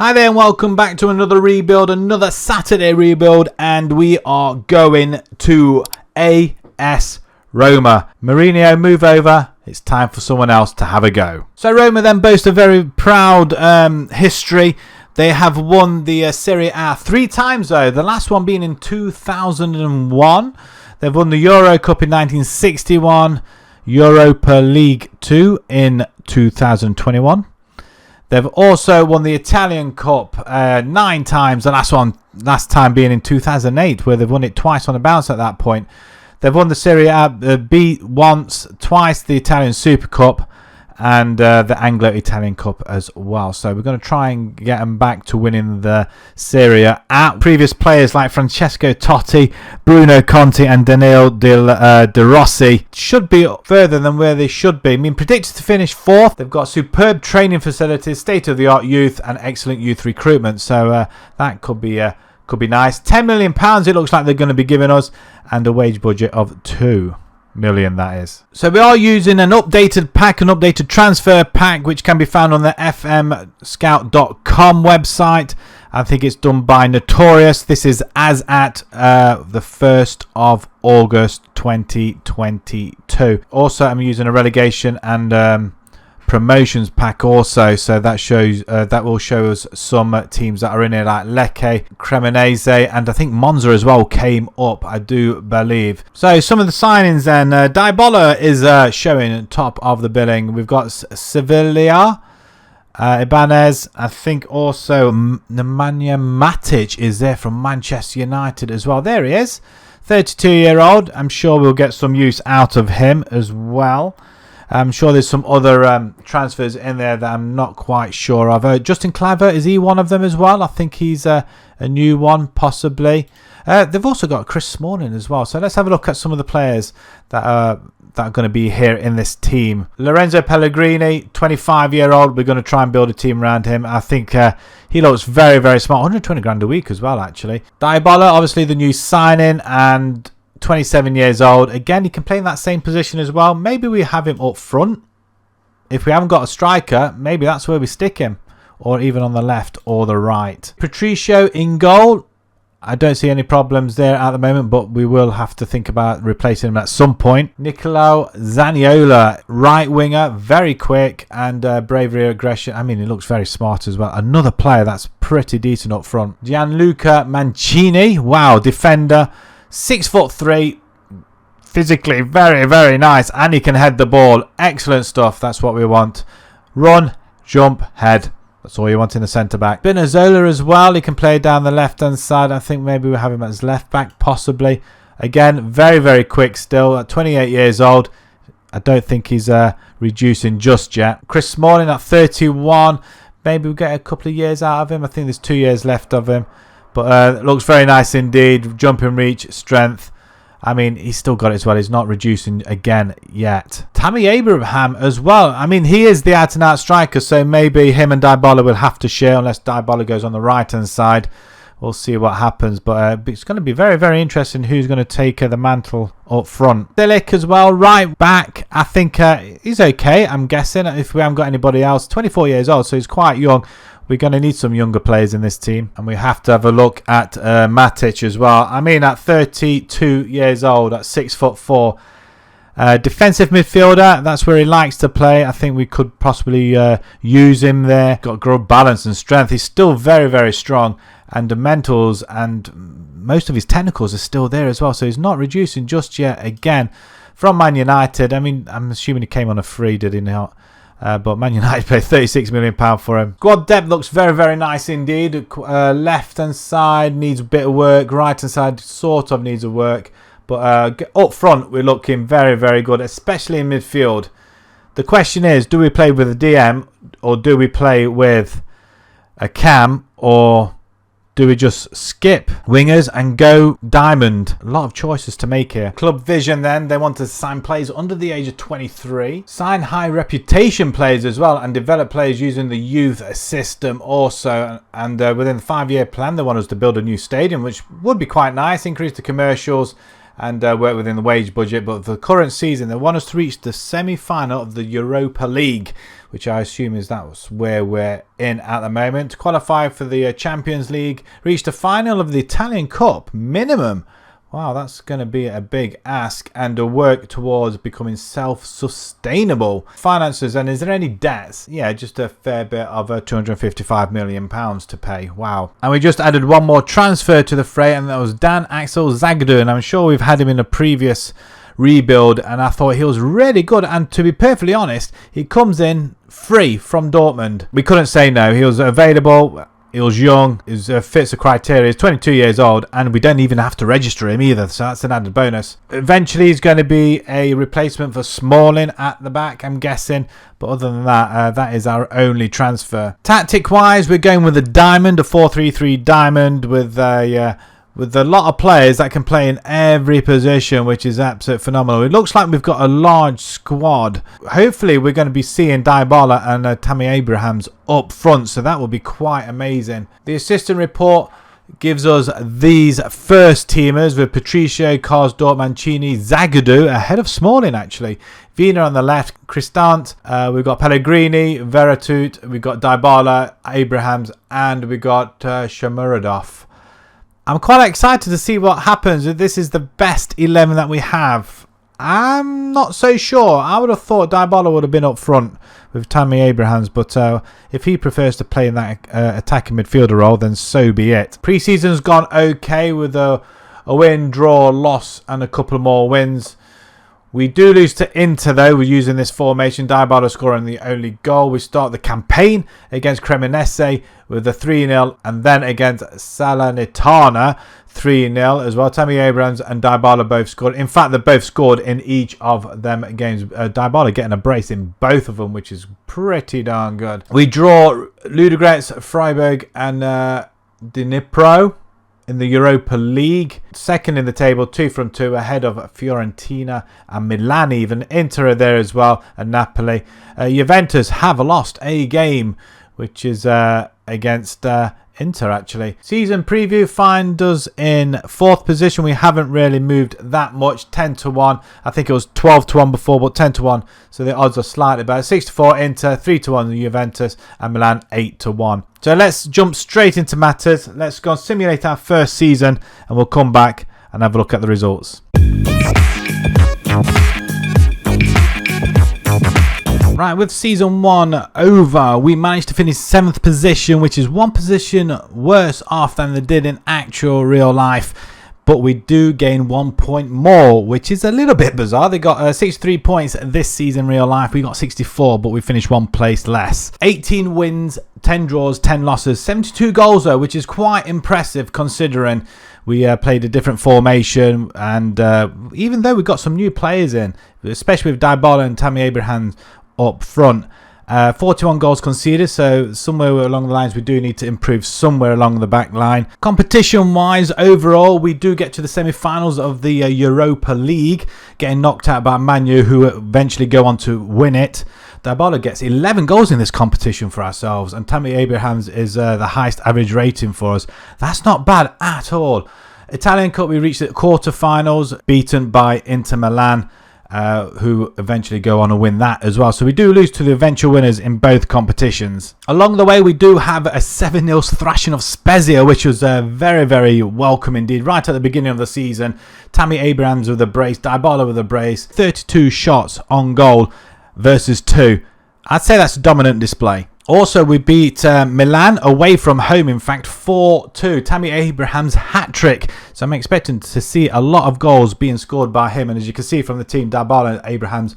Hi there and welcome back to another rebuild, another Saturday rebuild, and we are going to AS Roma. Mourinho, move over. It's time for someone else to have a go. So Roma then boast a very proud history. They have won the Serie A 3 times though, the last one being in 2001. They've won the Euro Cup in 1961, Europa League 2 in 2021. They've also won the Italian Cup 9 times, the last time being in 2008, where they've won it twice on the bounce at that point. They've won the Serie A B once, twice the Italian Super Cup, and the Anglo-Italian Cup as well. So we're going to try and get them back to winning the Serie A. Previous players like Francesco Totti, Bruno Conti and Danilo De Rossi should be further than where they should be. I mean, predicted to finish 4th. They've got superb training facilities, state-of-the-art youth and excellent youth recruitment. So that could be nice. £10 million it looks like they're going to be giving us, and a wage budget of £2 million, that is. So we are using an updated pack, an updated transfer pack, which can be found on the fmscout.com website. I think it's done by Notorious. This is as at the 1st of August 2022. Also, I'm using a relegation and promotions pack also, so that shows that will show us some teams that are in here like Lecce, Cremonese, and I think Monza as well came up, I do believe. So some of the signings then, Dybala is showing top of the billing. We've got Sevilla, Ibanez, I think also Nemanja Matic is there from Manchester United as well. There he is, 32-year-old. I'm sure we'll get some use out of him as well. I'm sure there's some other transfers in there that I'm not quite sure of. Justin Claver, is he one of them as well? I think he's a new one, possibly. They've also got Chris Smalling as well. So let's have a look at some of the players that are going to be here in this team. Lorenzo Pellegrini, 25-year-old. We're going to try and build a team around him. I think he looks very, very smart. 120 grand a week as well, actually. Dybala, obviously the new signing, and 27 years old. Again, he can play in that same position as well. Maybe we have him up front. If we haven't got a striker, maybe that's where we stick him, or even on the left or the right. Patricio in goal. I don't see any problems there at the moment, but we will have to think about replacing him at some point. Nicolò Zaniolo, right winger, very quick and bravery, aggression. I mean, he looks very smart as well. Another player that's pretty decent up front. Gianluca Mancini, wow, defender. 6'3", physically very, very nice, and he can head the ball. Excellent stuff. That's what we want. Run, jump, head. That's all you want in the centre back. Spinazzola as well. He can play down the left hand side. I think maybe we'll have him as left back, possibly. Again, very, very quick still. At 28 years old. I don't think he's reducing just yet. Chris Smalling at 31. Maybe we'll get a couple of years out of him. I think there's 2 years left of him. But it looks very nice indeed. Jumping reach, strength. I mean, he's still got it as well. He's not reducing again yet. Tammy Abraham as well. I mean, he is the out-and-out striker, so maybe him and Dybala will have to share unless Dybala goes on the right-hand side. We'll see what happens. But it's going to be very, very interesting who's going to take the mantle up front. Delic as well, right back. I think he's okay, I'm guessing, if we haven't got anybody else. 24 years old, so he's quite young. We're going to need some younger players in this team. And we have to have a look at Matic as well. I mean, at 32 years old, at 6'4". Defensive midfielder, that's where he likes to play. I think we could possibly use him there. Got good balance and strength. He's still very, very strong. And the mentals and most of his technicals are still there as well. So he's not reducing just yet. Again, from Man United. I mean, I'm assuming he came on a free, did he not? But Man United paid £36 million for him. Squad depth looks very, very nice indeed. Left hand side needs a bit of work. Right hand side sort of needs a work. But up front, we're looking very, very good, especially in midfield. The question is, do we play with a DM or do we play with a cam, or do we just skip wingers and go diamond? A lot of choices to make here. Club vision then, they want to sign players under the age of 23. Sign high reputation players as well and develop players using the youth system also. And within the 5-year plan, they want us to build a new stadium, which would be quite nice. Increase the commercials and work within the wage budget. But for the current season, they want us to reach the semi-final of the Europa League, which I assume is that's where we're in at the moment. Qualify for the Champions League, reach the final of the Italian Cup, minimum. Wow, that's going to be a big ask, and a work towards becoming self-sustainable. Finances, and is there any debts? Yeah, just a fair bit of £255 million to pay. Wow. And we just added one more transfer to the fray, and that was Dan Axel Zagadou, and I'm sure we've had him in a previous rebuild, and I thought he was really good, and to be perfectly honest, he comes in free from Dortmund. We couldn't say no. He was available. He was young, he fits the criteria, he's 22 years old, and we don't even have to register him either, so that's an added bonus. Eventually he's going to be a replacement for Smalling at the back, I'm guessing, but other than that, that is our only transfer. Tactic-wise, we're going with a diamond, a 4-3-3 diamond with a lot of players that can play in every position, which is absolutely phenomenal. It looks like we've got a large squad. Hopefully we're going to be seeing Dybala and Tammy Abrahams up front, so that will be quite amazing. The assistant report gives us these first teamers with Patricio, Karsdorp, Mancini, Zagadou ahead of Smalling actually. Vina on the left, Cristante, we've got Pellegrini, Veretout, we've got Dybala, Abrahams, and we've got Shomurodov. I'm quite excited to see what happens. This is the best 11 that we have. I'm not so sure. I would have thought Dybala would have been up front with Tammy Abrahams, but if he prefers to play in that attacking midfielder role, then so be it. Pre-season's gone okay with a win, draw, loss, and a couple more wins. We do lose to Inter though. We're using this formation. Dybala scoring the only goal. We start the campaign against Cremonese with a 3-0, and then against Salernitana 3-0 as well. Tammy Abrahams and Dybala both scored. In fact, they both scored in each of them games. Dybala getting a brace in both of them, which is pretty darn good. We draw Ludogorets, Freiburg, and Dnipro in the Europa League. Second in the table, 2 from 2, ahead of Fiorentina and Milan even. Inter are there as well, and Napoli. Juventus have lost a game, which is against Inter actually. Season preview find us in 4th position. We haven't really moved that much. 10-1. I think it was 12-1 before, but 10-1. So the odds are slightly better. 6-4 Inter, 3-1 Juventus, and Milan 8-1. So let's jump straight into matters. Let's go and simulate our first season, and we'll come back and have a look at the results. Right, with season 1 over, we managed to finish 7th position, which is 1 position worse off than they did in actual real life. But we do gain 1 point more, which is a little bit bizarre. They got 63 points this season real life. We got 64, but we finished 1 place less. 18 wins, 10 draws, 10 losses, 72 goals though, which is quite impressive considering we played a different formation, and even though we got some new players in, especially with Dybala and Tammy Abrahams up front. 41 goals conceded, so somewhere along the lines we do need to improve somewhere along the back line. Competition wise, overall we do get to the semi-finals of the Europa League, getting knocked out by Man U, who eventually go on to win it. Dybala gets 11 goals in this competition for ourselves, and Tammy Abrahams is the highest average rating for us. That's not bad at all. Italian Cup, we reached the quarter-finals, beaten by Inter Milan, who eventually go on to win that as well. So we do lose to the eventual winners in both competitions. Along the way, we do have a 7-0 thrashing of Spezia, which was very, very welcome indeed. Right at the beginning of the season, Tammy Abrahams with a brace, Dybala with a brace, 32 shots on goal versus 2. I'd say that's a dominant display. Also, we beat Milan away from home, in fact, 4-2. Tammy Abrahams' hat-trick. So I'm expecting to see a lot of goals being scored by him. And as you can see from the team, Dybala and Abrahams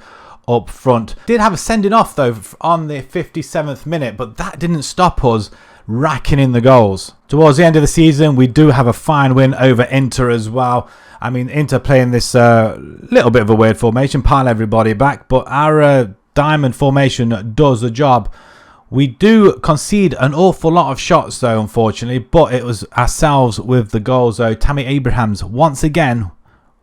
up front. Did have a sending off, though, on the 57th minute, but that didn't stop us racking in the goals. Towards the end of the season, we do have a fine win over Inter as well. I mean, Inter playing this little bit of a weird formation, pile everybody back, but our diamond formation does the job. We do concede an awful lot of shots though, unfortunately, but it was ourselves with the goals though. Tammy Abrahams once again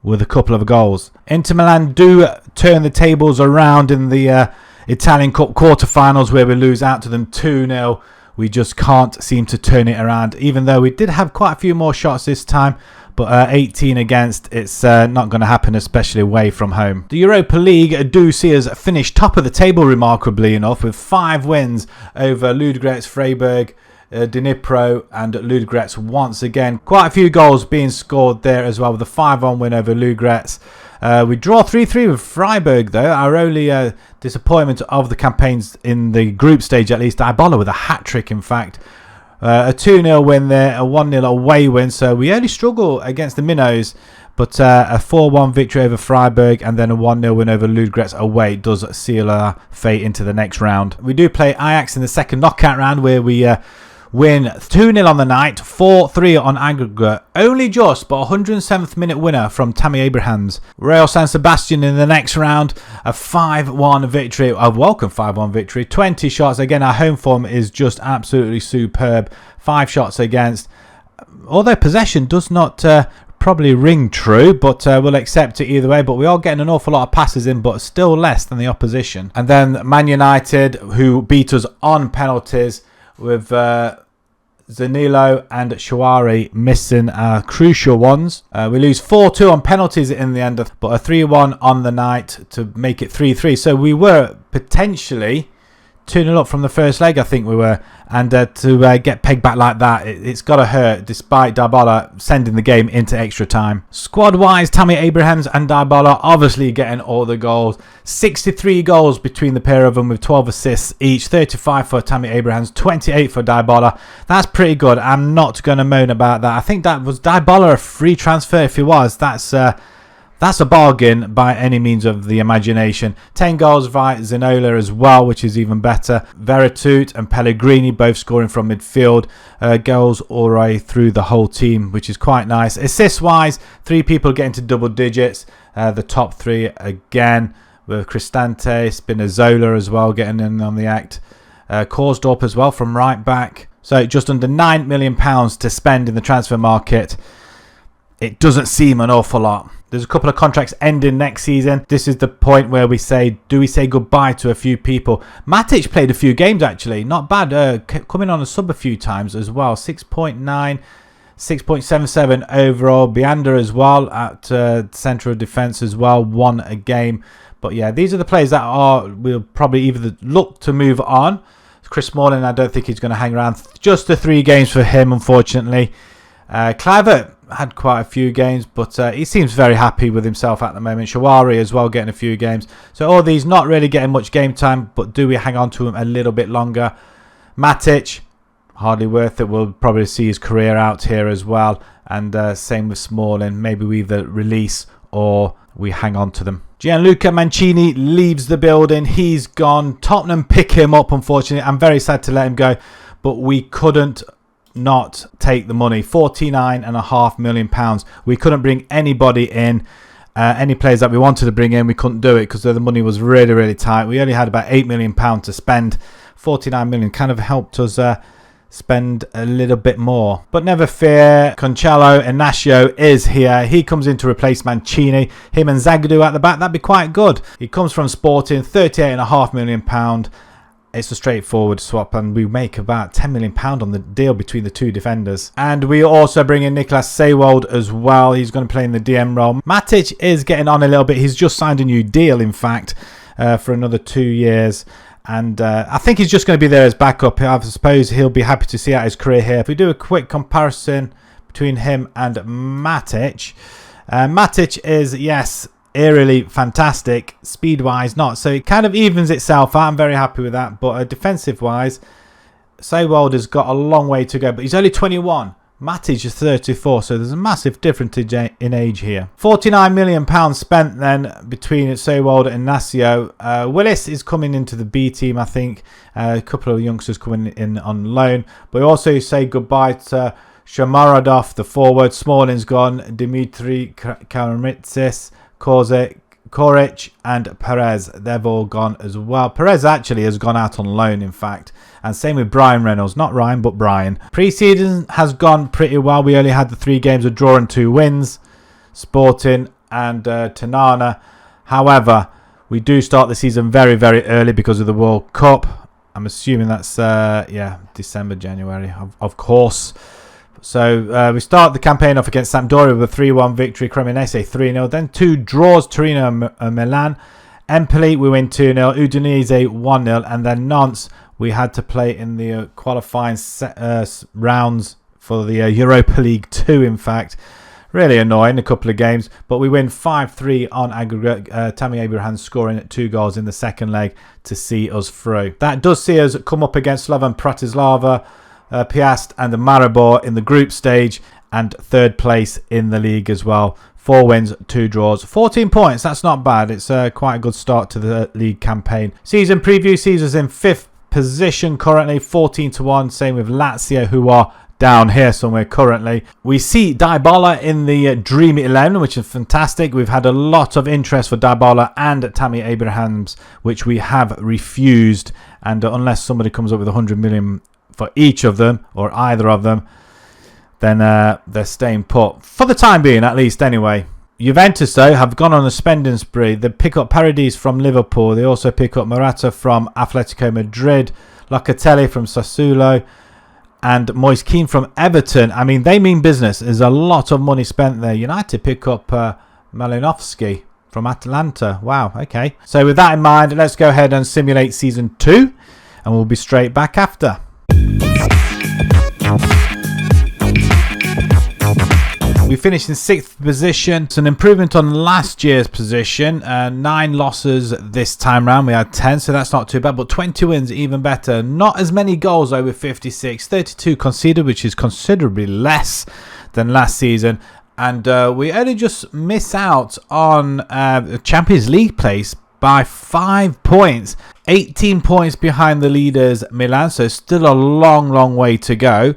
with a couple of goals. Inter Milan do turn the tables around in the Italian Cup quarterfinals, where we lose out to them 2-0. We just can't seem to turn it around, even though we did have quite a few more shots this time, But 18 against, it's not going to happen, especially away from home. The Europa League do see us finish top of the table, remarkably enough, with 5 wins over Ludogorets, Freiburg, Dnipro and Ludogorets once again. Quite a few goals being scored there as well, with a 5-1 win over Ludogorets. We draw 3-3 with Freiburg though. Our only disappointment of the campaigns in the group stage, at least. Dybala with a hat-trick, in fact. A 2-0 win there, a 1-0 away win. So we only struggle against the Minnows. But a 4-1 victory over Freiburg and then a 1-0 win over Ludogorets away does seal our fate into the next round. We do play Ajax in the second knockout round, where we win 2-0 on the night, 4-3 on aggregate. Only just, but 107th minute winner from Tammy Abrahams. Real San Sebastian in the next round, a 5-1 victory, a welcome 5-1 victory. 20 shots. Again, our home form is just absolutely superb. 5 shots against. Although possession does not probably ring true, but we'll accept it either way. But we are getting an awful lot of passes in, but still less than the opposition. And then Man United, who beat us on penalties, with Zanilo and Shawari missing crucial ones. We lose 4-2 on penalties in the end, but a 3-1 on the night to make it 3-3. So we were potentially 2-0 up from the first leg, I think we were. And to get pegged back like that, it's got to hurt, despite Dybala sending the game into extra time. Squad-wise, Tammy Abrahams and Dybala obviously getting all the goals. 63 goals between the pair of them, with 12 assists each. 35 for Tammy Abrahams, 28 for Dybala. That's pretty good. I'm not going to moan about that. I think that was Dybala a free transfer. If he was, that's a bargain by any means of the imagination. 10 goals by Zanola as well, which is even better. Veretout and Pellegrini both scoring from midfield. Goals all right through the whole team, which is quite nice. Assists-wise, 3 people getting to double digits. The top 3 again, with Cristante, Spinazzola as well getting in on the act. Korsdorp as well from right back. So just under £9 million to spend in the transfer market. It doesn't seem an awful lot. There's a couple of contracts ending next season. This is the point where we say, do we say goodbye to a few people? Matic played a few games actually. Not bad. Coming on a sub a few times as well. 6.9, 6.77 overall. Bianda as well at centre of defence as well. 1 a game. But yeah, these are the players that will probably either look to move on. Chris Smalling, I don't think he's going to hang around. Just the 3 games for him, unfortunately. Kluivert had quite a few games, but he seems very happy with himself at the moment. Shawari as well getting a few games. So all these not really getting much game time, but do we hang on to him a little bit longer? Matic, hardly worth it. We'll probably see his career out here as well. And same with Smalling. Maybe we either release or we hang on to them. Gianluca Mancini leaves the building. He's gone. Tottenham pick him up, unfortunately. I'm very sad to let him go, but we couldn't not take the money. £49.5 million. We couldn't bring anybody in. Any players that we wanted to bring in, we couldn't do it because the money was really, really tight. We only had about £8 million to spend. 49 million kind of helped us spend a little bit more. But never fear, Concello Inacio is here. He comes in to replace Mancini. Him and Zagadou at the back, that'd be quite good. He comes from Sporting, £38.5 million. It's a straightforward swap, and we make about £10 million on the deal between the 2 defenders. And we also bring in Niklas Seiwald as well. He's going to play in the DM role. Matic is getting on a little bit. He's just signed a new deal, in fact, for another 2 years. And I think he's just going to be there as backup. I suppose he'll be happy to see out his career here. If we do a quick comparison between him and Matic. Matic is, yes, eerily fantastic. Speed-wise, not. So it kind of evens itself out. I'm very happy with that. But defensive-wise, Seiwald has got a long way to go. But he's only 21. Matic is 34, so there's a massive difference in age here. £49 million spent then between Seiwald and Inacio. Willis is coming into the B team, I think. A couple of youngsters coming in on loan. But we also say goodbye to Shomurodov, the forward. Smalling's gone. Dimitri Karamitsis, Koric and Perez. They've all gone as well. Perez actually has gone out on loan, in fact. And same with Brian Reynolds. Not Ryan, but Brian. Pre-season has gone pretty well. We only had the 3 games of draw and 2 wins. Sporting and Tanana. However, we do start the season very, very early because of the World Cup. I'm assuming that's, December, January, of course. So we start the campaign off against Sampdoria with a 3-1 victory, Cremonese 3-0, then 2 draws, Torino and Milan. Empoli, we win 2-0, Udinese 1-0, and then Nantes, we had to play in the qualifying rounds for the Europa League 2, in fact. Really annoying, a couple of games, but we win 5-3 on aggregate. Tammy Abraham scoring 2 goals in the second leg to see us through. That does see us come up against Slovan Bratislava, Piast and Maribor in the group stage, and 3rd place in the league as well. 4 wins, 2 draws, 14 points. That's not bad. It's quite a good start to the league campaign. Season preview sees us in 5th position currently, 14-1. Same with Lazio, who are down here somewhere currently. We see Dybala in the Dream 11, which is fantastic. We've had a lot of interest for Dybala and Tammy Abrahams, which we have refused. And unless somebody comes up with 100 million for each of them, or either of them, then they're staying put. For the time being, at least, anyway. Juventus, though, have gone on a spending spree. They pick up Paredes from Liverpool. They also pick up Morata from Atletico Madrid, Locatelli from Sassuolo, and Moise Kean from Everton. I mean, they mean business. There's a lot of money spent there. United pick up Malinovsky from Atalanta. Wow, okay. So with that in mind, let's go ahead and simulate Season 2, and we'll be straight back after. We finished in 6th position. It's an improvement on last year's position. 9 losses this time round. We had 10, so that's not too bad. But 20 wins, even better. Not as many goals, though, with 56. 32 conceded, which is considerably less than last season. And we only just miss out on the Champions League place by 5 points. 18 points behind the leaders, Milan. So still a long, long way to go.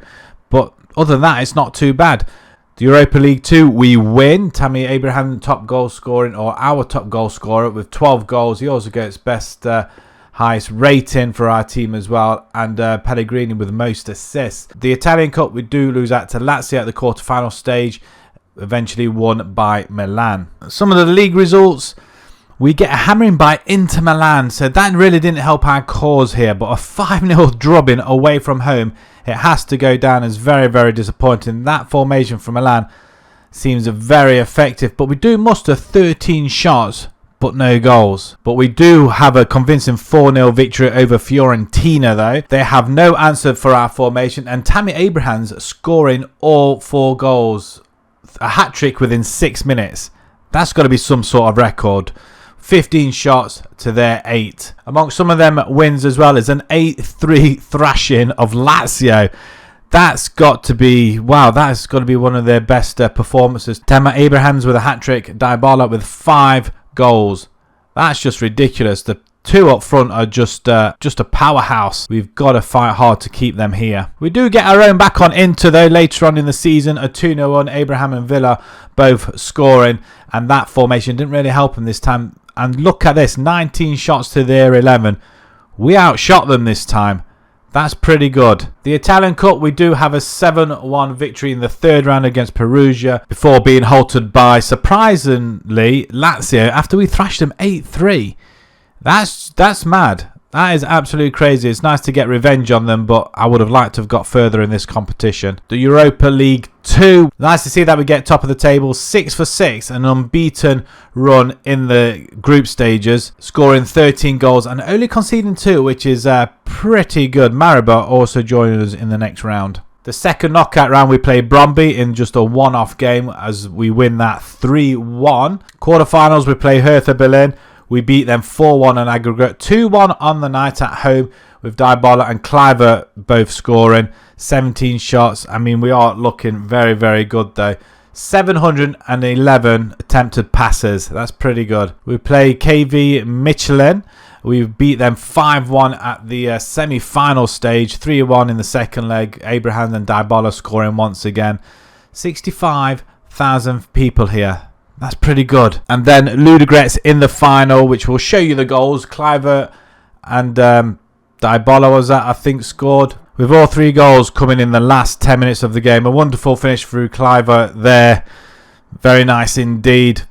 But other than that, it's not too bad. The Europa League 2, we win. Tammy Abraham, top goal scoring, or our top goal scorer with 12 goals. He also gets best highest rating for our team as well. And Pellegrini with the most assists. The Italian Cup, we do lose out to Lazio at the quarter-final stage. Eventually won by Milan. Some of the league results, we get a hammering by Inter Milan. So that really didn't help our cause here. But a 5-0 drubbing away from home, it has to go down as very, very disappointing. That formation from Milan seems very effective. But we do muster 13 shots, but no goals. But we do have a convincing 4-0 victory over Fiorentina, though. They have no answer for our formation. And Tammy Abrahams scoring all 4 goals. A hat-trick within 6 minutes. That's got to be some sort of record. 15 shots to their 8. Amongst some of them wins as well is an 8-3 thrashing of Lazio. That's got to be, wow, that's got to be one of their best performances. Tammy Abrahams with a hat-trick, Dybala with 5 goals. That's just ridiculous. The 2 up front are just a powerhouse. We've got to fight hard to keep them here. We do get our own back on Inter, though, later on in the season. A 2-0 Abraham and Villa both scoring, and that formation didn't really help them this time. And look at this, 19 shots to their 11. We outshot them this time. That's pretty good. The Italian Cup, we do have a 7-1 victory in the 3rd round against Perugia before being halted by, surprisingly, Lazio after we thrashed them 8-3. That's mad. That is absolutely crazy. It's nice to get revenge on them, but I would have liked to have got further in this competition. The Europa League 2. Nice to see that we get top of the table. 6 for 6. An unbeaten run in the group stages. Scoring 13 goals and only conceding 2, which is pretty good. Maribor also joining us in the next round. The second knockout round, we play Brøndby in just a one-off game as we win that 3-1. Quarterfinals, we play Hertha Berlin. We beat them 4-1 on aggregate, 2-1 on the night at home with Dybala and Kluivert both scoring 17 shots. I mean, we are looking very, very good though. 711 attempted passes. That's pretty good. We play KV Michelin. We beat them 5-1 at the semi-final stage, 3-1 in the second leg. Abraham and Dybala scoring once again. 65,000 people here. That's pretty good. And then Ludogorets in the final, which will show you the goals. Kluivert and Dybala was that, I think, scored. With all 3 goals coming in the last 10 minutes of the game. A wonderful finish through Kluivert there. Very nice indeed.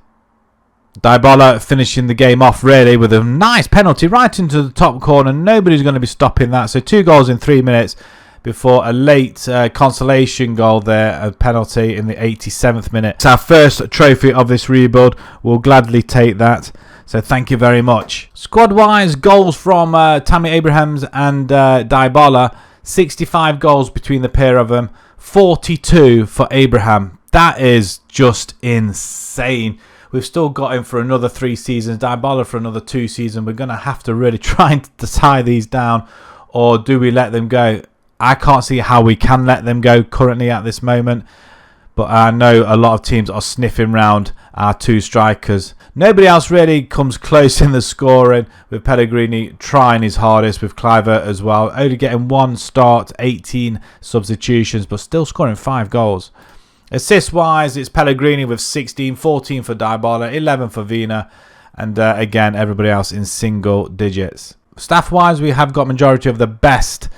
Dybala finishing the game off really with a nice penalty right into the top corner. Nobody's going to be stopping that. So 2 goals in 3 minutes. before a late consolation goal there, a penalty in the 87th minute. It's our first trophy of this rebuild. We'll gladly take that. So thank you very much. Squad-wise, goals from Tammy Abrahams and Dybala. 65 goals between the pair of them. 42 for Abraham. That is just insane. We've still got him for another 3 seasons. Dybala for another 2 seasons. We're going to have to really try to tie these down. Or do we let them go? I can't see how we can let them go currently at this moment. But I know a lot of teams are sniffing round our 2 strikers. Nobody else really comes close in the scoring, with Pellegrini trying his hardest, with Kluivert as well. Only getting 1 start, 18 substitutions, but still scoring 5 goals. Assist-wise, it's Pellegrini with 16, 14 for Dybala, 11 for Vina, and again, everybody else in single digits. Staff-wise, we have got majority of the best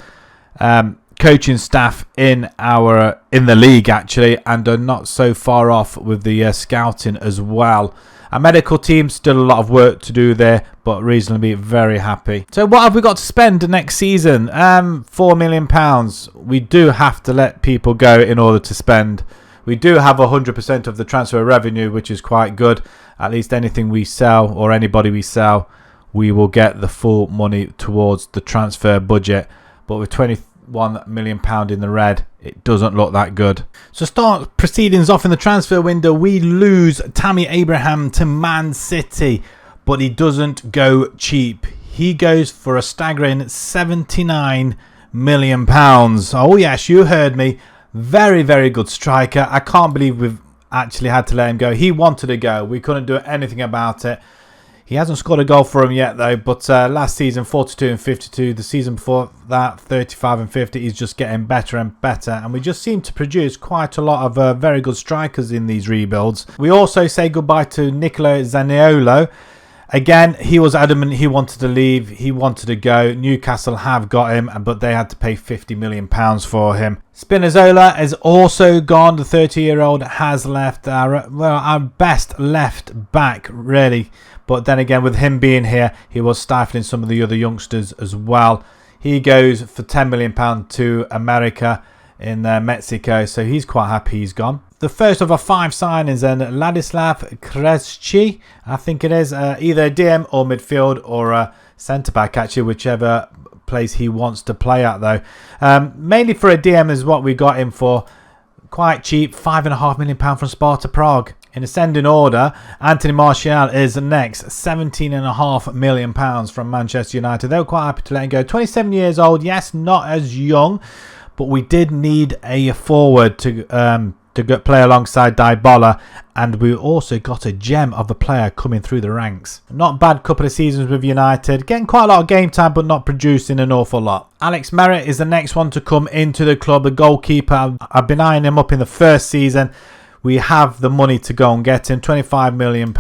coaching staff in the league actually, and are not so far off with the scouting as well. Our medical team, still a lot of work to do there, but reasonably very happy. So what have we got to spend next season? £4 million. We do have to let people go in order to spend. We do have 100% of the transfer revenue, which is quite good. At least anything we sell or anybody we sell, we will get the full money towards the transfer budget. But with £21 million in the red, it doesn't look that good. So start proceedings off in the transfer window. We lose Tammy Abraham to Man City, but he doesn't go cheap. He goes for a staggering £79 million. Oh yes, you heard me. Very, very good striker. I can't believe we've actually had to let him go. He wanted to go. We couldn't do anything about it. He hasn't scored a goal for him yet though, but last season 42 and 52, the season before that 35 and 50, he's just getting better and better, and we just seem to produce quite a lot of very good strikers in these rebuilds. We also say goodbye to Nicolo Zaniolo. Again, he was adamant he wanted to leave, he wanted to go. Newcastle have got him, but they had to pay £50 million for him. Spinazzola is also gone. The 30-year-old has left. Our best left back, really. But then again, with him being here, he was stifling some of the other youngsters as well. He goes for £10 million to America in Mexico, so he's quite happy he's gone. The first of our 5 signings then, Ladislav Krejci, I think it is, either DM or midfield or centre-back actually, whichever place he wants to play at though. Mainly for a DM is what we got him for. Quite cheap, £5.5 million from Sparta Prague. In ascending order, Anthony Martial is next, £17.5 million from Manchester United. They were quite happy to let him go. 27 years old, yes, not as young, but we did need a forward to play alongside Dybala, and we also got a gem of a player coming through the ranks. Not bad couple of seasons with United, getting quite a lot of game time but not producing an awful lot. Alex Merritt is the next one to come into the club, the goalkeeper. I've been eyeing him up in the first season. We have the money to go and get him, £25 million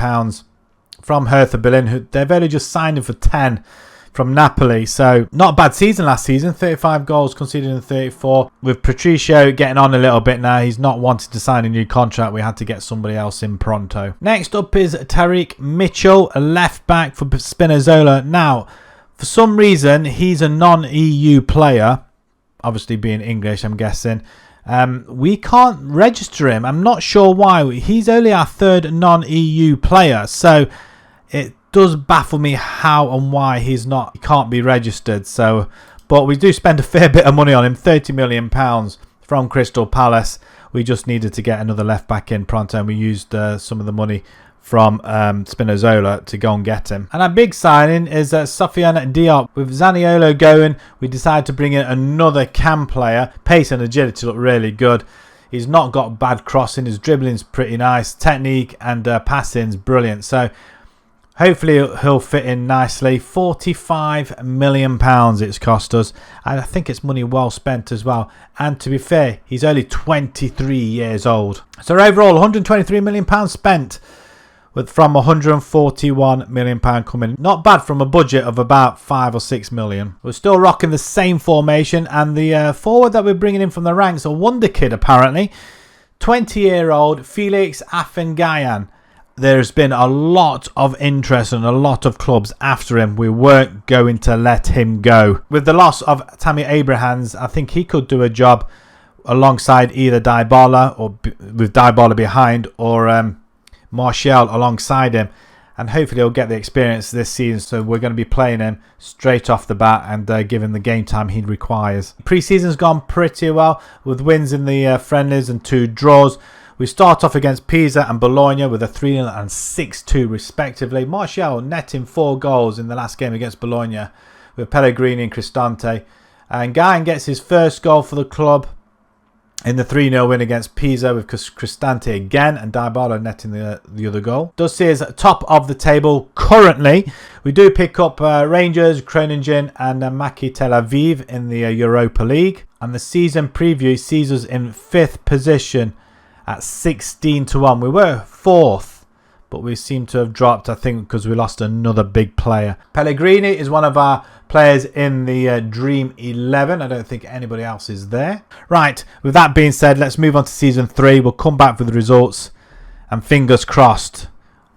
from Hertha Berlin, who they've only just signed him for 10 from Napoli. So not a bad season last season, 35 goals conceded in 34. With Patricio getting on a little bit now, he's not wanting to sign a new contract. We had to get somebody else in pronto. Next up is Tariq Mitchell, a left back for Spinazzola. Now, for some reason, he's a non-EU player, obviously being English, I'm guessing. We can't register him. I'm not sure why. He's only our 3rd non-EU player, so it does baffle me how and why he can't be registered. So, but we do spend a fair bit of money on him, £30 million from Crystal Palace. We just needed to get another left back in pronto, and we used some of the money from Spinazzola to go and get him. And our big signing is Sofiane Diop. With Zaniolo going, we decided to bring in another cam player. Pace and agility look really good. He's not got bad crossing. His dribbling's pretty nice. Technique and passing's brilliant. So hopefully he'll fit in nicely. £45 million it's cost us. And I think it's money well spent as well. And to be fair, he's only 23 years old. So overall, £123 million spent, from £141 million coming. Not bad from a budget of about 5 or 6 million. We're still rocking the same formation, and the forward that we're bringing in from the ranks, a wonder kid apparently. 20-year-old Felix Afengayan. there's been a lot of interest and a lot of clubs after him. We weren't going to let him go. With the loss of Tammy Abrahams, I think he could do a job alongside either Dybala, or with Dybala behind, or Martial alongside him. And hopefully he'll get the experience this season. So we're going to be playing him straight off the bat and give him the game time he requires. Pre-season's gone pretty well with wins in the friendlies and 2 draws. We start off against Pisa and Bologna with a 3-0 and 6-2 respectively. Martial netting 4 goals in the last game against Bologna with Pellegrini and Cristante. And Guyan gets his first goal for the club in the 3-0 win against Pisa with Cristante again, and Dybala netting the other goal. Does see us at top of the table currently. We do pick up Rangers, Groningen and Maccabi Tel Aviv in the Europa League. And the season preview sees us in 5th position at 16-1. We were 4th, but we seem to have dropped, I think, because we lost another big player. Pellegrini is one of our players in the Dream 11. I don't think anybody else is there. Right, with that being said, let's move on to Season 3. We'll come back with the results, and fingers crossed,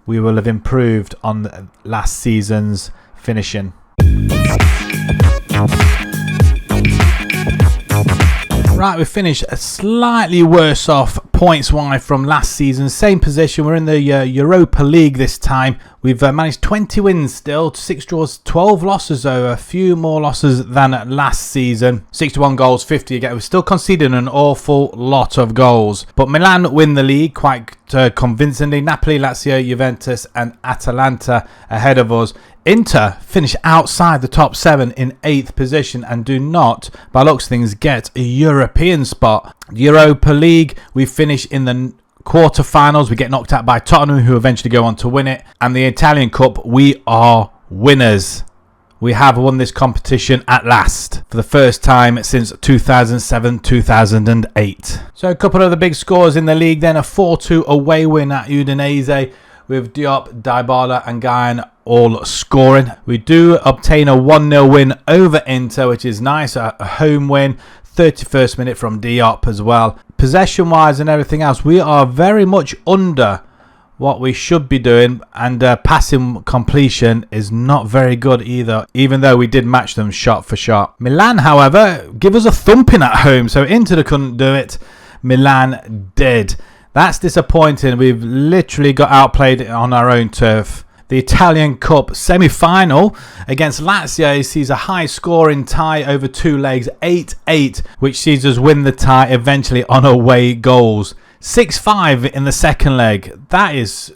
we will have improved on last season's finishing. Right, we finished slightly worse off points-wise from last season. Same position. We're in the Europa League this time. We've managed 20 wins still, 6 draws, 12 losses though. A few more losses than last season. 61 goals, 50 again. We're still conceding an awful lot of goals. But Milan win the league quite convincingly. Napoli, Lazio, Juventus and Atalanta ahead of us. Inter finish outside the top 7 in 8th position and do not, by looks of things, get a European spot. Europa League, we finish in the quarterfinals. We get knocked out by Tottenham, who eventually go on to win it. And the Italian Cup, we are winners. We have won this competition at last for the first time since 2007-2008. So a couple of the big scores in the league then. A 4-2 away win at Udinese with Diop, Dybala and Guyan all scoring. We do obtain a 1-0 win over Inter, which is nice. A home win. 31st minute from Diop as well. Possession wise and everything else, we are very much under what we should be doing, and passing completion is not very good either, even though we did match them shot for shot. Milan, however, give us a thumping at home, so Inter couldn't do it. Milan did. That's disappointing. We've literally got outplayed on our own turf. The Italian Cup semi-final against Lazio sees a high-scoring tie over 2 legs, 8-8, which sees us win the tie eventually on away goals. 6-5 in the second leg. That is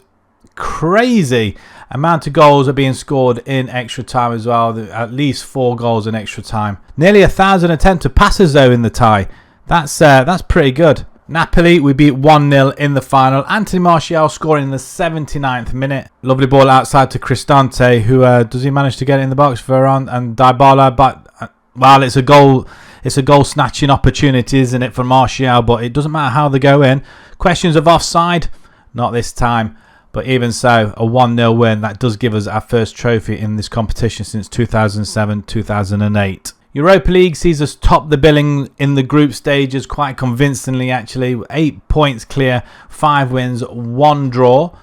crazy. Amount of goals are being scored in extra time as well. At least 4 goals in extra time. Nearly 1,000 attempted passes though in the tie. That's pretty good. Napoli, we beat 1-0 in the final. Anthony Martial scoring in the 79th minute. Lovely ball outside to Cristante, who does he manage to get it in the box? Varane and Dybala, but well, it's a goal snatching opportunity, isn't it, for Martial? But it doesn't matter how they go in. Questions of offside, not this time. But even so, a 1-0 win, that does give us our first trophy in this competition since 2007-2008. Europa League sees us top the billing in the group stages quite convincingly, actually. 8 points clear, 5 wins, 1 draw.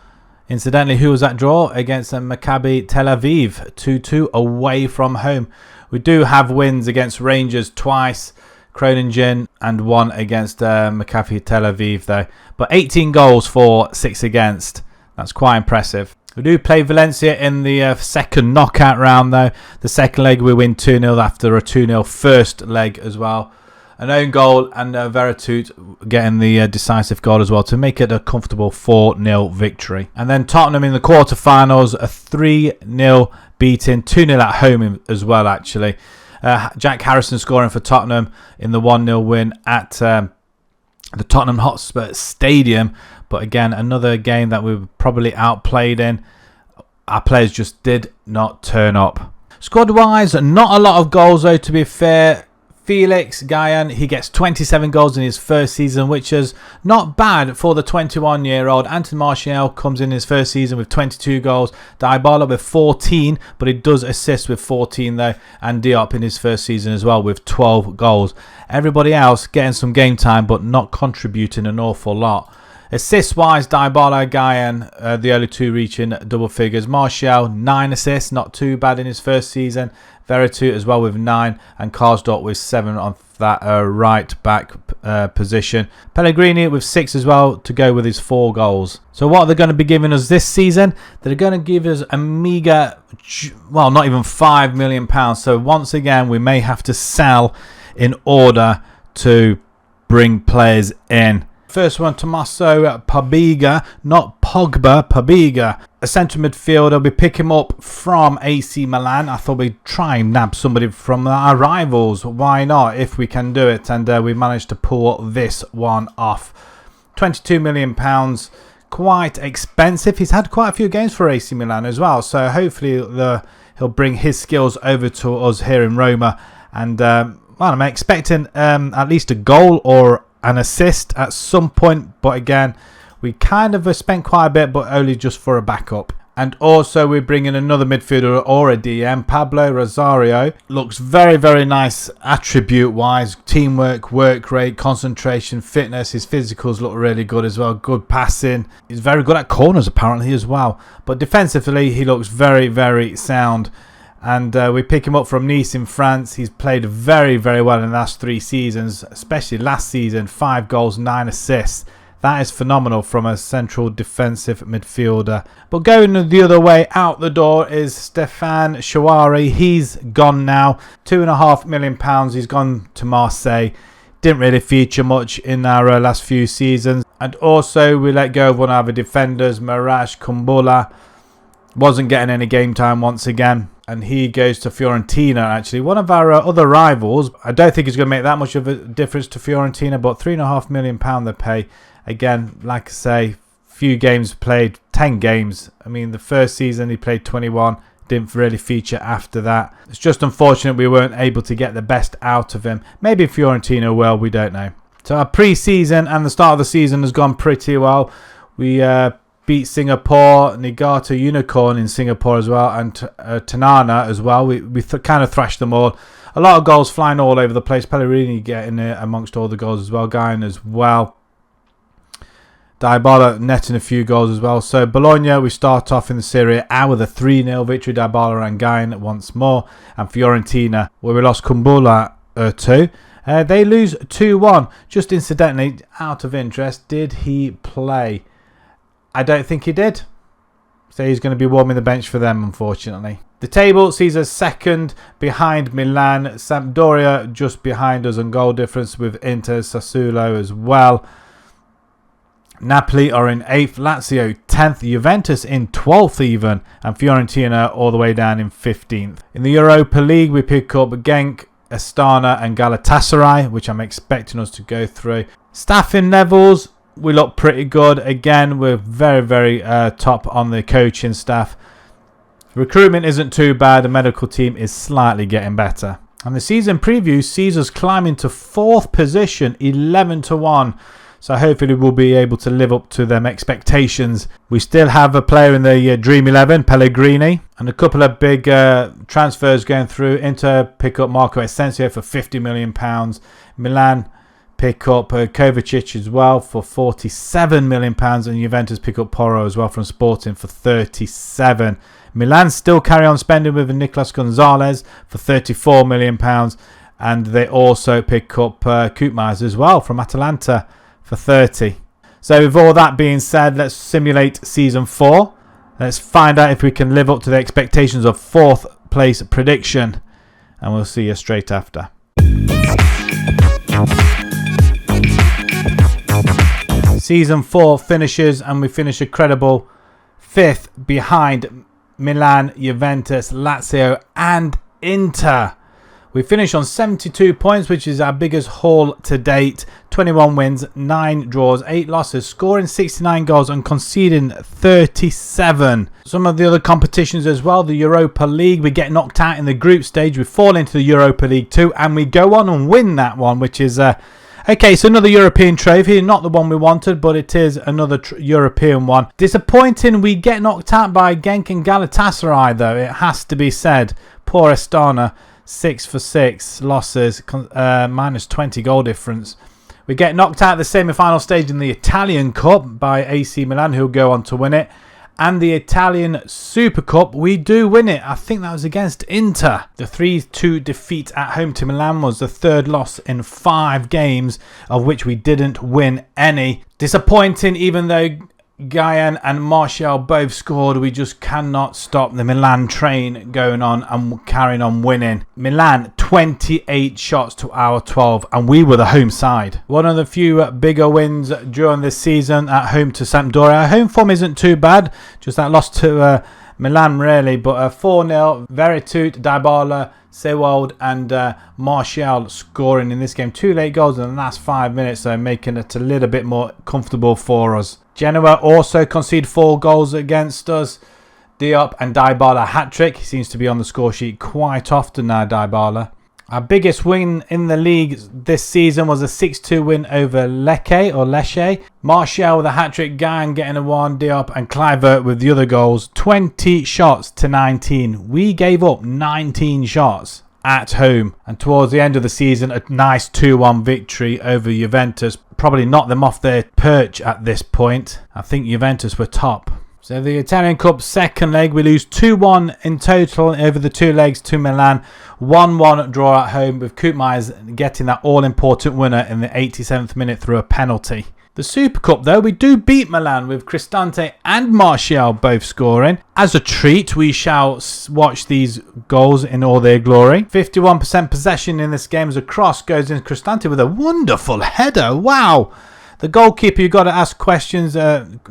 Incidentally, who was that draw? Against Maccabi Tel Aviv, 2-2 away from home. We do have wins against Rangers twice, Groningen, and 1 against Maccabi Tel Aviv though. But 18 goals for, 6 against. That's quite impressive. We do play Valencia in the second knockout round though. The second leg we win 2-0 after a 2-0 first leg as well. An own goal and Veretout getting the decisive goal as well to make it a comfortable 4-0 victory. And then Tottenham in the quarterfinals, a 3-0 beating, 2-0 at home as well actually. Jack Harrison scoring for Tottenham in the 1-0 win at the Tottenham Hotspur Stadium. But again, another game that we were probably outplayed in. Our players just did not turn up. Squad-wise, not a lot of goals though, to be fair. Felix Guyan, he gets 27 goals in his first season, which is not bad for the 21-year-old. Anthony Martial comes in his first season with 22 goals. Dybala with 14, but he does assist with 14 though. And Diop in his first season as well with 12 goals. Everybody else getting some game time, but not contributing an awful lot. Assist-wise, Dybala, Guyan, the only two reaching double figures. Martial, 9 assists, not too bad in his first season. Veretout as well with 9, and Karsdorp with 7 on that right back position. Pellegrini with 6 as well to go with his 4 goals. So what are they going to be giving us this season? They're going to give us a meagre, well, not even £5 million. So once again, we may have to sell in order to bring players in. First one, Tommaso Pabiga, not Pogba, Pabiga. A central midfielder. We pick him up from AC Milan. I thought we'd try and nab somebody from our rivals. Why not, if we can do it? And we managed to pull this one off. £22 million. Quite expensive. He's had quite a few games for AC Milan as well. So hopefully he'll bring his skills over to us here in Roma. And well, I'm expecting at least a goal or an assist at some point, but again, we kind of spent quite a bit, but only just for a backup. And also we're bringing another midfielder or a DM. Pablo Rosario looks very, very nice attribute wise. Teamwork, work rate, concentration, fitness. His physicals look really good as well. Good passing. He's very good at corners apparently as well, but defensively he looks very, very sound. And we pick him up from Nice in France. He's played very, very well in the last 3 seasons, especially last season. 5 goals, 9 assists. That is phenomenal from a central defensive midfielder. But going the other way out the door is Stefan Shawari. He's gone now. £2.5 million. He's gone to Marseille. Didn't really feature much in our last few seasons. And also we let go of one of our defenders, Marash Kumbula. Wasn't getting any game time once again. And he goes to Fiorentina, actually. One of our other rivals. I don't think he's going to make that much of a difference to Fiorentina, but £3.5 million they pay. Again, like I say, few games played, 10 games. I mean, the first season he played 21, didn't really feature after that. It's just unfortunate we weren't able to get the best out of him. Maybe Fiorentina will, we don't know. So our pre-season and the start of the season has gone pretty well. We beat Singapore, Niigata Unicorn in Singapore as well, and Tanana as well. We kind of thrashed them all. A lot of goals flying all over the place. Pellegrini getting it amongst all the goals as well. Guyan as well. Dybala netting a few goals as well. So Bologna, we start off in the Serie A with a 3-0 victory. Dybala and Guyan once more. And Fiorentina, where we lost Kumbula 2. They lose 2-1. Just incidentally, out of interest, did he play? I don't think he did. So he's going to be warming the bench for them, unfortunately. The table sees us second behind Milan. Sampdoria just behind us on goal difference with Inter, Sassuolo as well. Napoli are in 8th, Lazio 10th, Juventus in 12th even, and Fiorentina all the way down in 15th. In the Europa League, we pick up Genk, Astana and Galatasaray, which I'm expecting us to go through. Staffing levels, we look pretty good. Again, we're very, very top on the coaching staff. Recruitment isn't too bad. The medical team is slightly getting better. And the season preview sees us climbing to 4th position, 11-1. So hopefully we'll be able to live up to them expectations. We still have a player in the Dream 11, Pellegrini. And a couple of big transfers going through. Inter pick up Marco Asensio for £50 million. Milan pick up Kovacic as well for £47 million. And Juventus pick up Porro as well from Sporting for 37. Milan still carry on spending with Nicolas Gonzalez for £34 million. And they also pick up Koopmans as well from Atalanta for 30. So with all that being said, let's simulate season 4. Let's find out if we can live up to the expectations of 4th place prediction. And we'll see you straight after. Season 4 finishes and we finish a credible 5th behind Milan, Juventus, Lazio and Inter. We finish on 72 points, which is our biggest haul to date. 21 wins, 9 draws, 8 losses, scoring 69 goals and conceding 37. Some of the other competitions as well. The Europa League, we get knocked out in the group stage. We fall into the Europa League 2 and we go on and win that one, which is... okay, so another European trophy. Not the one we wanted, but it is another European one. Disappointing, we get knocked out by Genk and Galatasaray, though. It has to be said. Poor Astana. 6 for 6 losses, minus 20 goal difference. We get knocked out at the semi-final stage in the Italian Cup by AC Milan, who'll go on to win it. And the Italian Super Cup, we do win it. I think that was against Inter. The 3-2 defeat at home to Milan was the third loss in 5 games, of which we didn't win any. Disappointing, even though Guyan and Martial both scored. We just cannot stop the Milan train going on and carrying on winning. Milan 28 shots to our 12, and we were the home side. One of the few bigger wins during this season at home to Sampdoria. Our home form isn't too bad, just that loss to Milan really, but 4-0. Veretout, Dybala, Sewald and Martial scoring in this game. 2 late goals in the last 5 minutes, so making it a little bit more comfortable for us. Genoa also conceded 4 goals against us. Diop and Dybala hat-trick. He seems to be on the score sheet quite often now, Dybala. Our biggest win in the league this season was a 6-2 win over Lecce. Martial with a hat-trick, Guyan getting a 1, Diop and Kluivert with the other goals. 20 shots to 19. We gave up 19 shots at home. And towards the end of the season, a nice 2-1 victory over Juventus. Probably knocked them off their perch at this point. I think Juventus were top. So the Italian Cup second leg, we lose 2-1 in total over the 2 legs to Milan. 1-1 draw at home with Koopmeiners getting that all-important winner in the 87th minute through a penalty. The Super Cup though, we do beat Milan with Cristante and Martial both scoring. As a treat, we shall watch these goals in all their glory. 51% possession in this game as a cross goes in Cristante with a wonderful header. Wow! The goalkeeper, you've got to ask questions,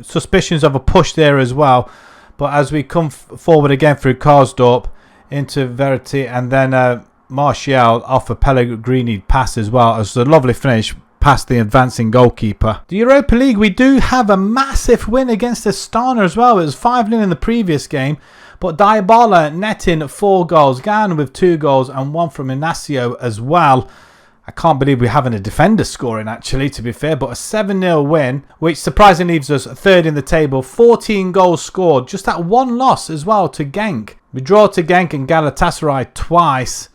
suspicions of a push there as well. But as we come forward again through Karsdorp into Verratti and then Martial off a Pellegrini pass as well. It's a lovely finish past the advancing goalkeeper. The Europa League, we do have a massive win against Astana as well. It was 5-0 in the previous game. But Dybala netting 4 goals. Guyan with 2 goals and 1 from Inacio as well. I can't believe we're having a defender scoring actually, to be fair, but a 7-0 win, which surprisingly leaves us 3rd in the table. 14 goals scored, just that 1 loss as well to Genk. We draw to Genk and Galatasaray twice,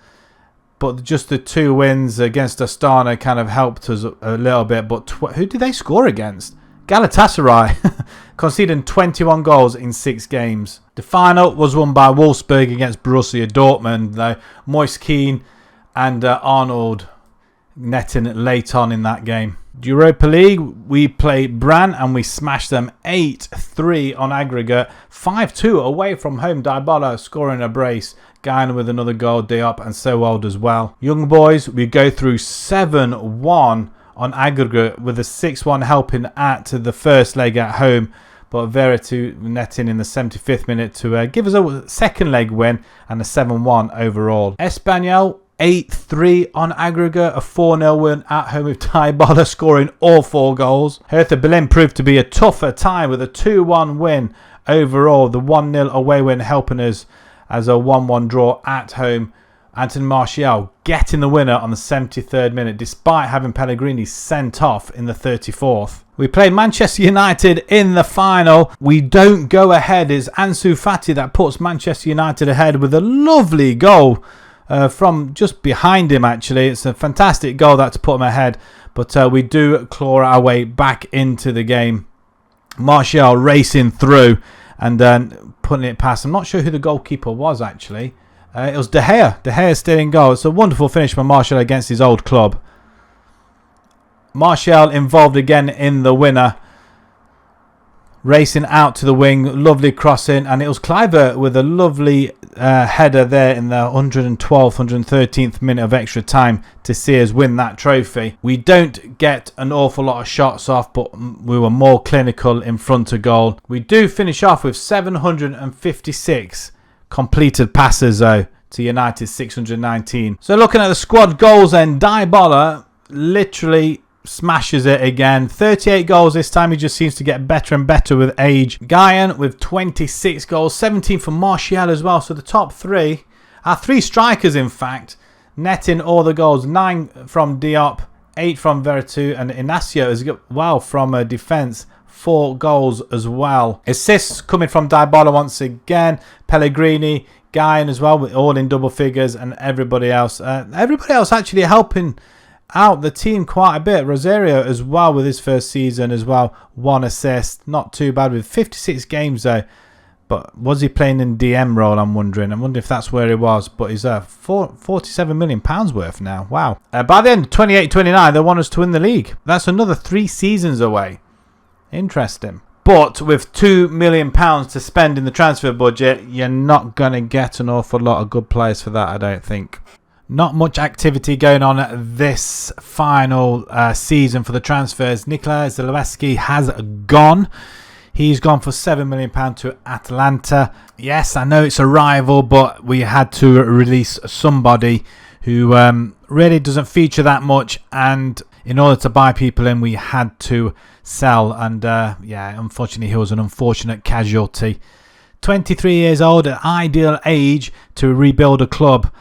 but just the 2 wins against Astana kind of helped us a little bit. But who did they score against? Galatasaray, conceding 21 goals in 6 games. The final was won by Wolfsburg against Borussia Dortmund, though. Moise Kean and Arnold netting late on in that game. Europa League, we played Bran and we smashed them 8-3 on aggregate. 5-2 away from home. Dybala scoring a brace. Guyan with another goal. Diop and Sewald as well. Young boys, we go through 7-1 on aggregate with a 6-1 helping at the first leg at home. But Veretout netting in the 75th minute to give us a second leg win and a 7-1 overall. Espanyol 8-3 on aggregate, a 4-0 win at home with Dybala scoring all 4 goals. Hertha Berlin proved to be a tougher tie with a 2-1 win overall. The 1-0 away win helping us as a 1-1 draw at home. Anthony Martial getting the winner on the 73rd minute despite having Pellegrini sent off in the 34th. We played Manchester United in the final. We don't go ahead. It's Ansu Fati that puts Manchester United ahead with a lovely goal. From just behind him actually. It's a fantastic goal that to put him ahead, but we do claw our way back into the game. Martial racing through and then putting it past. I'm not sure who the goalkeeper was actually. It was De Gea. De Gea still in goal. It's a wonderful finish from Martial against his old club. Martial involved again in the winner. Racing out to the wing, lovely crossing, and it was Kluivert with a lovely header there in the 112th, 113th minute of extra time to see us win that trophy. We don't get an awful lot of shots off, but we were more clinical in front of goal. We do finish off with 756 completed passes though to United's 619. So looking at the squad goals then, Dybala literally smashes it again. 38 goals this time. He just seems to get better and better with age. Guyan with 26 goals. 17 from Martial as well. So the top 3, our 3 strikers in fact, netting all the goals. 9 from Diop, 8 from Veretout, and Inacio as well from defence. 4 goals as well. Assists coming from Dybala once again. Pellegrini, Guyan as well, all in double figures, and everybody else. Everybody else actually helping out the team quite a bit. Rosario as well with his first season as well. 1 assist. Not too bad with 56 games though. But was he playing in DM role, I'm wondering. I wonder if that's where he was. But he's £47 million worth now. Wow. By the end of 28-29, they want us to win the league. That's another 3 seasons away. Interesting. But with £2 million to spend in the transfer budget, you're not going to get an awful lot of good players for that, I don't think. Not much activity going on this final season for the transfers. Nikola Zalewski has gone. He's gone for £7 million to Atalanta. Yes, I know it's a rival, but we had to release somebody who really doesn't feature that much. And in order to buy people in, we had to sell. And yeah, unfortunately, he was an unfortunate casualty. 23 years old, an ideal age to rebuild a club.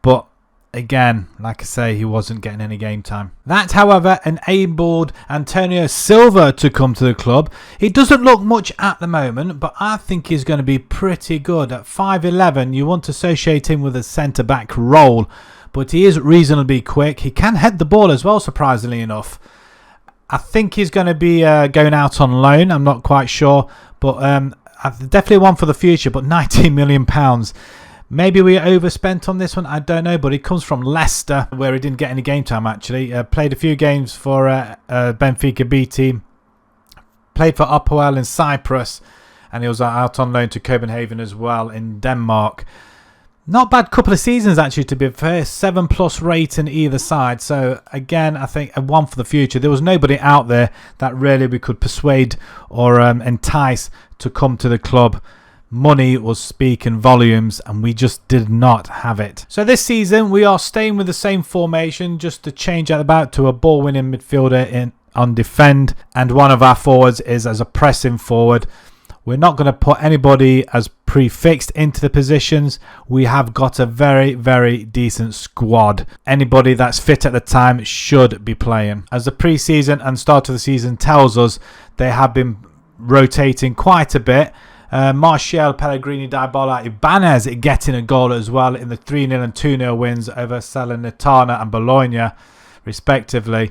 But again, like I say, he wasn't getting any game time. That, however, enabled Antonio Silva to come to the club. He doesn't look much at the moment, but I think he's going to be pretty good. At 5'11", you want to associate him with a centre-back role, but he is reasonably quick. He can head the ball as well, surprisingly enough. I think he's going to be going out on loan. I'm not quite sure, but definitely one for the future, but £19 million. Maybe we overspent on this one, I don't know, but he comes from Leicester, where he didn't get any game time actually. Played a few games for Benfica B team. Played for Apoel in Cyprus, and he was out on loan to Copenhagen as well in Denmark. Not bad couple of seasons actually, to be fair. 7+ rating either side. So again, I think a one for the future. There was nobody out there that really we could persuade or entice to come to the club. Money was speaking volumes, and we just did not have it. So this season we are staying with the same formation, just to change out about to a ball-winning midfielder on defend, and one of our forwards is as a pressing forward. We're not going to put anybody as prefixed into the positions. We have got a very, very decent squad. Anybody that's fit at the time should be playing. As the pre-season and start of the season tells us, they have been rotating quite a bit. Martial, Pellegrini, Dybala, Ibanez getting a goal as well in the 3-0 and 2-0 wins over Salernitana and Bologna, respectively.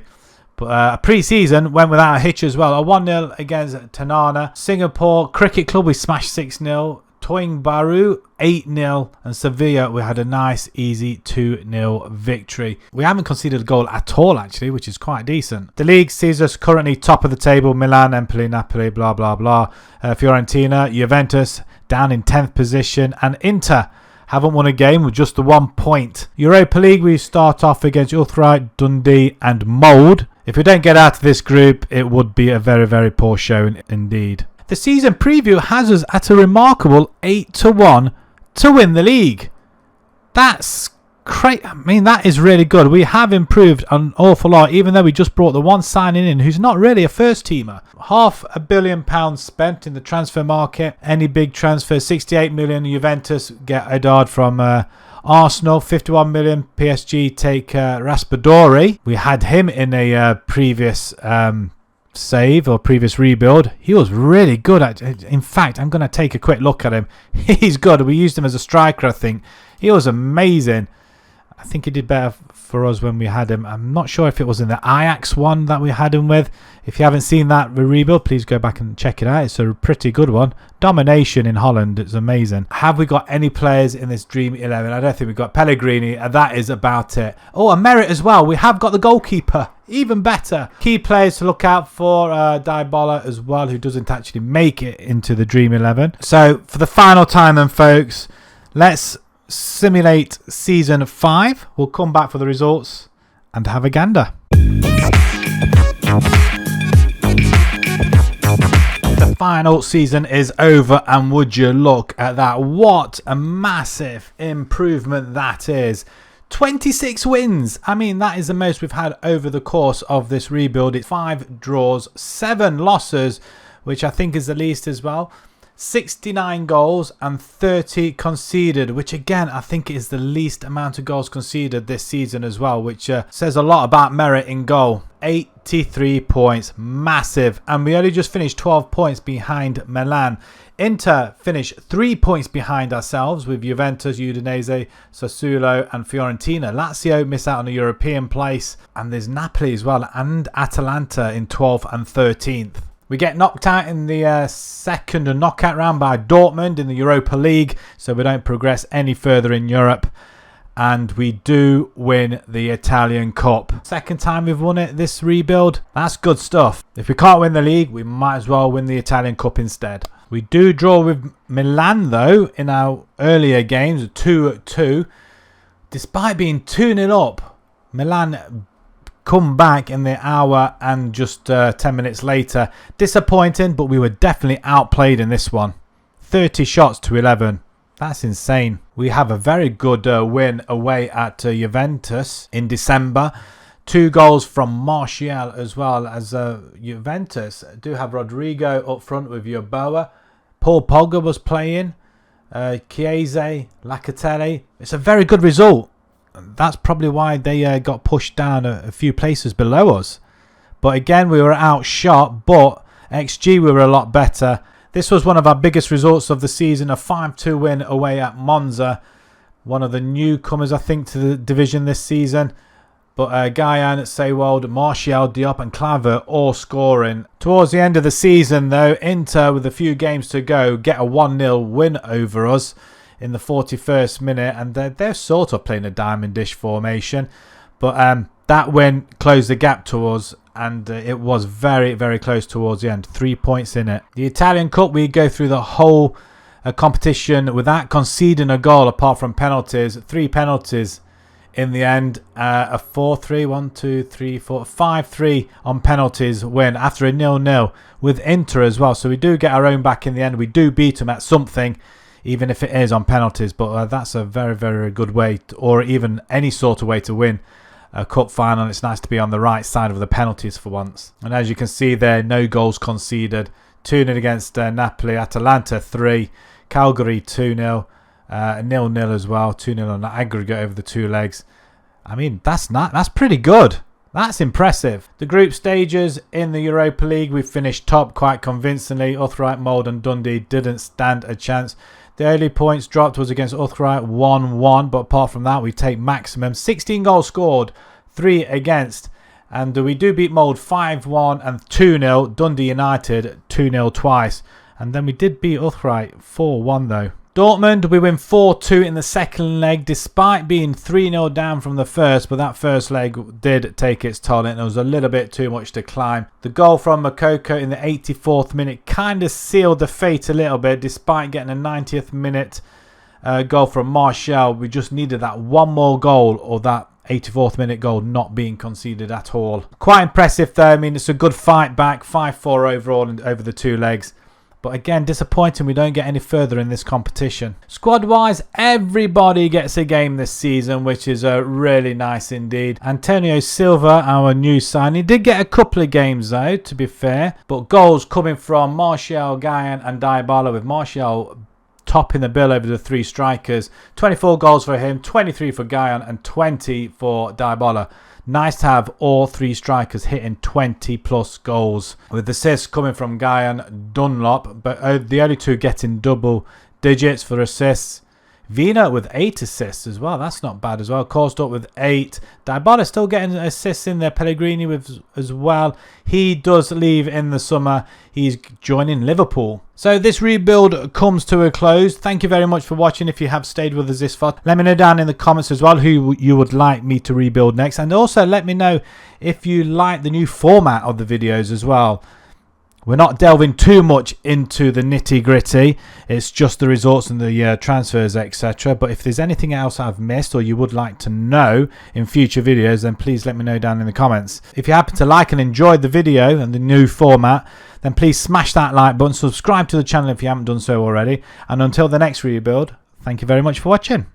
But pre-season went without a hitch as well. A 1-0 against Tanana. Singapore Cricket Club, we smashed 6-0. Toing Baru 8-0, and Sevilla we had a nice easy 2-0 victory. We haven't conceded a goal at all actually, which is quite decent. The league sees us currently top of the table. Milan, Empoli, Napoli, blah blah blah. Fiorentina, Juventus down in 10th position, and Inter haven't won a game with just the 1 point. Europa League, we start off against Utrecht, Dundee and Molde. If we don't get out of this group, it would be a very, very poor showing indeed. The season preview has us at a remarkable 8-1 to win the league. That's great. I mean, that is really good. We have improved an awful lot, even though we just brought the one signing in who's not really a first teamer. £500 million spent in the transfer market. Any big transfer, 68 million. Juventus get Edard from Arsenal, 51 million. PSG take Raspadori. We had him in a previous save or previous rebuild. He was really good at it. In fact, I'm going to take a quick look at him. He's good. We used him as a striker, I think. He was amazing. I think he did better for us when we had him. I'm not sure if it was in the Ajax one that we had him with. If you haven't seen that rebuild, please go back and check it out. It's a pretty good one. Domination in Holland. It's amazing. Have we got any players in this Dream 11? I don't think we've got Pellegrini. And that is about it. Oh, a merit as well. We have got the goalkeeper. Even better. Key players to look out for. Dybala as well, who doesn't actually make it into the Dream 11. So for the final time then, folks, let's simulate season 5. We'll come back for the results and have a gander. The final season is over, and would you look at that? What a massive improvement that is. 26 wins. I mean, that is the most we've had over the course of this rebuild. It's 5 draws, 7 losses, which I think is the least as well. 69 goals and 30 conceded, which again I think is the least amount of goals conceded this season as well, which says a lot about merit in goal. 83 points, massive, and we only just finished 12 points behind Milan. Inter finished 3 points behind ourselves with Juventus, Udinese, Sassuolo and Fiorentina. Lazio miss out on a European place, and there's Napoli as well and Atalanta in 12th and 13th. We get knocked out in the second knockout round by Dortmund in the Europa League, so we don't progress any further in Europe. And we do win the Italian Cup. Second time we've won it this rebuild. That's good stuff. If we can't win the league, we might as well win the Italian Cup instead. We do draw with Milan though in our earlier games, 2-2. Despite being 2-0 up, Milan come back in the hour and just 10 minutes later. Disappointing, but we were definitely outplayed in this one. 30 shots to 11. That's insane. We have a very good win away at Juventus in December. 2 goals from Martial as well as Juventus. Do have Rodrigo up front with Yeboah. Paul Pogba was playing. Chiesa, Locatelli. It's a very good result. That's probably why they got pushed down a few places below us. But again, we were outshot, but XG we were a lot better. This was one of our biggest results of the season, a 5-2 win away at Monza. One of the newcomers, I think, to the division this season. But Guyan, Seiwald, Martial, Diop and Claver all scoring. Towards the end of the season, though, Inter, with a few games to go, get a 1-0 win over us in the 41st minute. And they're sort of playing a diamond dish formation. But that win closed the gap to us. And it was very, very close towards the end. 3 points in it. The Italian Cup, we go through the whole competition without conceding a goal apart from penalties. 3 penalties in the end. A 4-3, 5-3 on penalties win after a 0-0 with Inter as well. So we do get our own back in the end. We do beat them at something, even if it is on penalties. But that's a very, very good way, or even any sort of way to win a cup final. It's nice to be on the right side of the penalties for once. And as you can see there, no goals conceded. 2-0 against Napoli. Atalanta 3. Calgary 2-0. 0-0 as well. 2-0 on the aggregate over the 2 legs. I mean, that's pretty good. That's impressive. The group stages in the Europa League, we finished top quite convincingly. Utrecht, Molde and Dundee didn't stand a chance. The only points dropped was against Utrecht, 1-1. But apart from that, we take maximum. 16 goals scored, 3 against. And we do beat Molde 5-1 and 2-0. Dundee United 2-0 twice. And then we did beat Utrecht 4-1 though. Dortmund, we win 4-2 in the second leg, despite being 3-0 down from the first. But that first leg did take its toll, and it was a little bit too much to climb. The goal from Makoko in the 84th minute kind of sealed the fate a little bit, despite getting a 90th minute goal from Martial. We just needed that one more goal, or that 84th minute goal not being conceded at all. Quite impressive though. I mean, it's a good fight back. 5-4 overall and over the 2 legs. But again, disappointing we don't get any further in this competition. Squad-wise, everybody gets a game this season, which is really nice indeed. Antonio Silva, our new signing, did get a couple of games though, to be fair. But goals coming from Martial, Guyan and Dybala, with Martial topping the bill over the 3 strikers. 24 goals for him, 23 for Guyan and 20 for Dybala. Nice to have all 3 strikers hitting 20 plus goals, with assists coming from Guyan, Dunlop, but the only 2 getting double digits for assists. Vina with 8 assists as well. That's not bad as well. Korsdorp with 8. Dybala still getting assists in there. Pellegrini with as well. He does leave in the summer. He's joining Liverpool. So this rebuild comes to a close. Thank you very much for watching. If you have stayed with us this far, let me know down in the comments as well who you would like me to rebuild next. And also let me know if you like the new format of the videos as well. We're not delving too much into the nitty-gritty. It's just the results and the transfers, etc. But if there's anything else I've missed or you would like to know in future videos, then please let me know down in the comments. If you happen to like and enjoy the video and the new format, then please smash that like button. Subscribe to the channel if you haven't done so already. And until the next rebuild, thank you very much for watching.